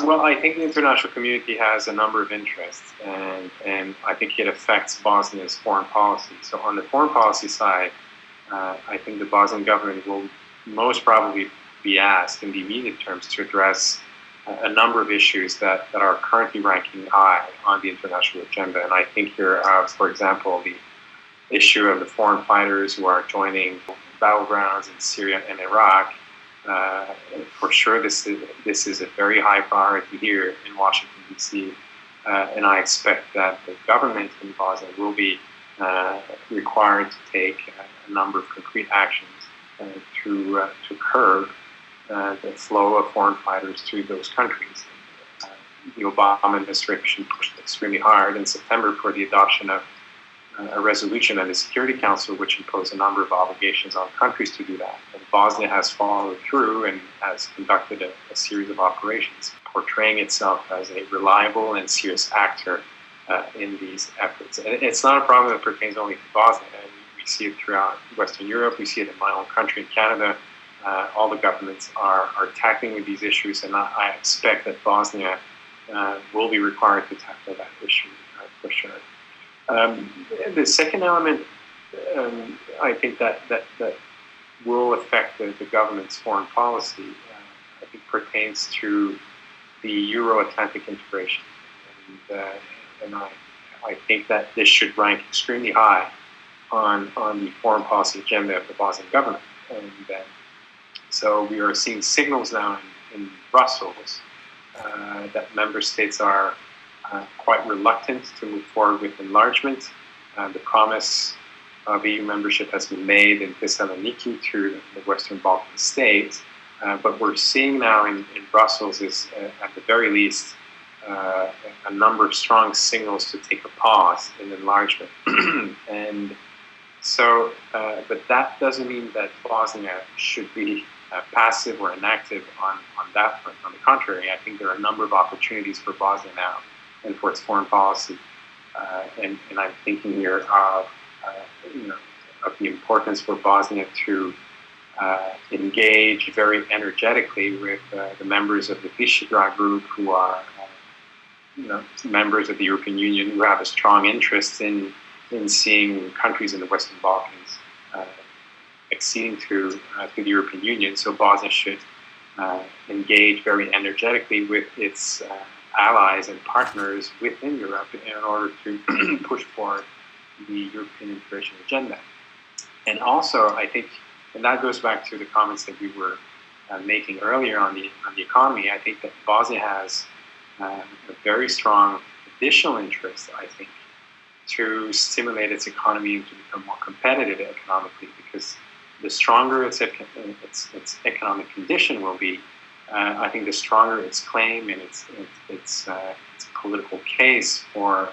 Well, I think the international community has a number of interests, and I think it affects Bosnia's foreign policy. So on the foreign policy side, I think the Bosnian government will most probably be asked in the immediate terms to address a number of issues that are currently ranking high on the international agenda. And I think here, for example, the issue of the foreign fighters who are joining battlegrounds in Syria and Iraq. For sure, this is a very high priority here in Washington, D.C., and I expect that the government in Bosnia will be required to take a number of concrete actions to curb the flow of foreign fighters to those countries. The Obama administration pushed extremely hard in September for the adoption of a resolution at the Security Council which imposed a number of obligations on countries to do that. And Bosnia has followed through and has conducted a series of operations, portraying itself as a reliable and serious actor in these efforts. And it's not a problem that pertains only to Bosnia. We see it throughout Western Europe. We see it in my own country, in Canada. All the governments are tackling with these issues, and I expect that Bosnia will be required to tackle that issue for sure. The second element, I think that will affect the government's foreign policy, I think pertains to the Euro-Atlantic integration. And I think that this should rank extremely high on the foreign policy agenda of the Bosnian government. And so we are seeing signals now in Brussels that member states are quite reluctant to move forward with enlargement. The promise of EU membership has been made in Thessaloniki to the Western Balkan states, but we're seeing now in Brussels is, at the very least, a number of strong signals to take a pause in enlargement. And so, but that doesn't mean that Bosnia should be passive or inactive on that front. On the contrary, I think there are a number of opportunities for Bosnia now and for its foreign policy. And I'm thinking here of, of the importance for Bosnia to engage very energetically with the members of the Visegrad group, who are members of the European Union, who have a strong interest in seeing countries in the Western Balkans acceding to the European Union. So Bosnia should engage very energetically with its allies and partners within Europe in order to push forward the European integration agenda. And also, I think, and that goes back to the comments that we were making earlier on the economy, I think that Bosnia has a very strong additional interest, I think, to stimulate its economy and to become more competitive economically, because the stronger its economic condition will be, I think the stronger its claim and its political case for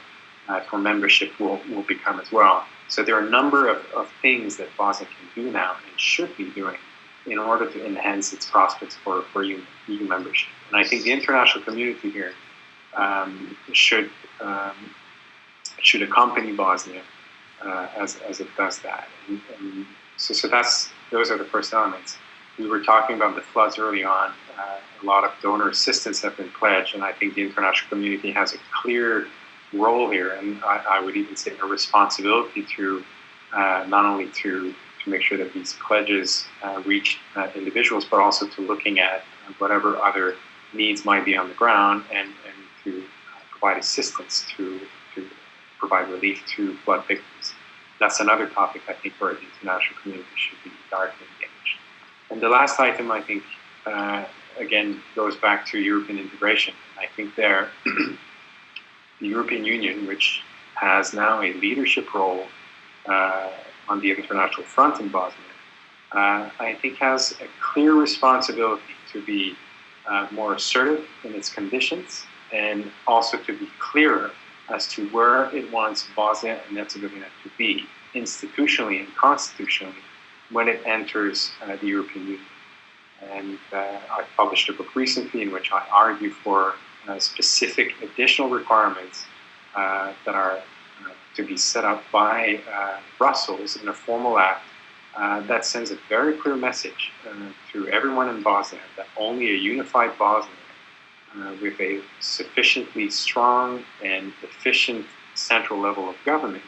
membership will become as well. So there are a number of things that Bosnia can do now and should be doing in order to enhance its prospects for EU membership. And I think the international community here should accompany Bosnia as it does that. And so those are the first elements. We were talking about the floods early on. A lot of donor assistance have been pledged, and I think the international community has a clear role here, and I would even say a responsibility to not only to make sure that these pledges reach individuals, but also to looking at whatever other needs might be on the ground and to provide assistance to provide relief to flood victims. That's another topic I think where the international community should be directly engaged. And the last item, I think, again, goes back to European integration. I think there, the European Union, which has now a leadership role on the international front in Bosnia, I think has a clear responsibility to be more assertive in its conditions and also to be clearer as to where it wants Bosnia and Herzegovina to be institutionally and constitutionally when it enters the European Union. And I published a book recently in which I argue for specific additional requirements that are to be set up by Brussels in a formal act that sends a very clear message to everyone in Bosnia that only a unified Bosnia with a sufficiently strong and efficient central level of government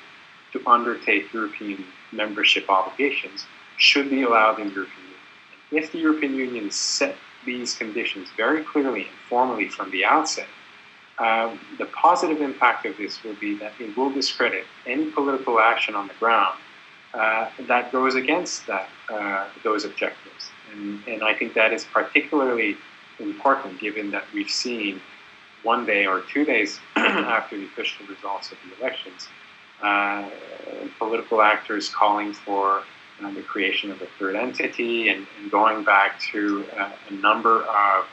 to undertake European membership obligations should be allowed in the European Union. And if the European Union set these conditions very clearly and formally from the outset, the positive impact of this will be that it will discredit any political action on the ground that goes against those objectives. And I think that is particularly important given that we've seen 1 day or 2 days after the official results of the elections, political actors calling for the creation of a third entity and going back to a number of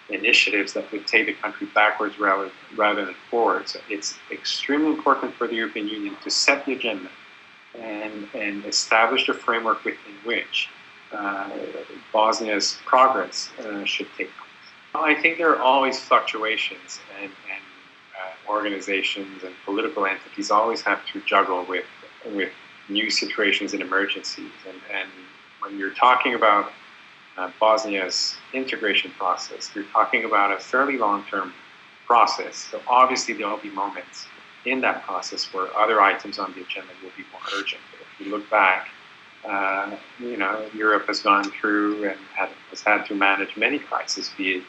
initiatives that would take the country backwards rather than forward. So it's extremely important for the European Union to set the agenda and establish a framework within which Bosnia's progress should take place. I think there are always fluctuations, and organizations and political entities always have to juggle with new situations and emergencies. And when you're talking about Bosnia's integration process, you're talking about a fairly long-term process. So obviously there will be moments in that process where other items on the agenda will be more urgent. But if you look back, Europe has gone through and has had to manage many crises, be it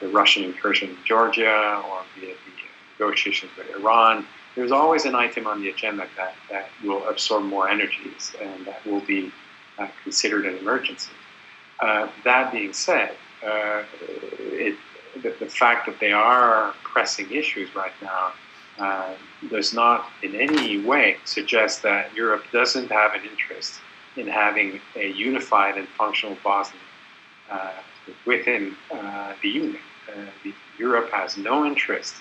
the Russian incursion in Georgia or be it the negotiations with Iran. There's always an item on the agenda that will absorb more energies and that will be considered an emergency. That being said, the fact that they are pressing issues right now does not in any way suggest that Europe doesn't have an interest in having a unified and functional Bosnia within the Union. Europe has no interest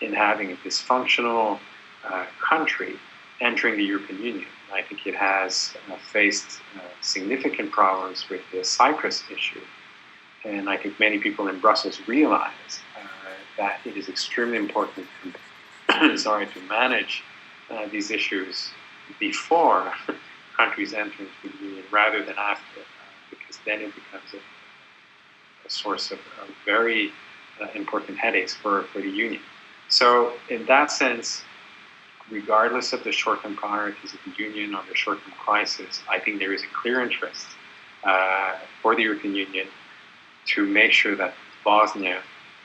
in having a dysfunctional country entering the European Union. I think it has faced significant problems with the Cyprus issue. And I think many people in Brussels realize that it is extremely important to manage these issues before countries enter into the Union rather than after, because then it becomes a source of very important headaches for the Union. So in that sense, regardless of the short-term priorities of the Union or the short-term crisis, I think there is a clear interest for the European Union to make sure that Bosnia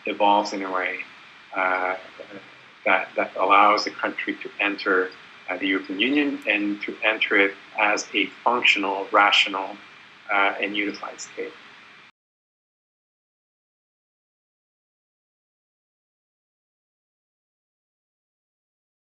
evolves in a way that allows the country to enter the European Union and to enter it as a functional, rational, and unified state.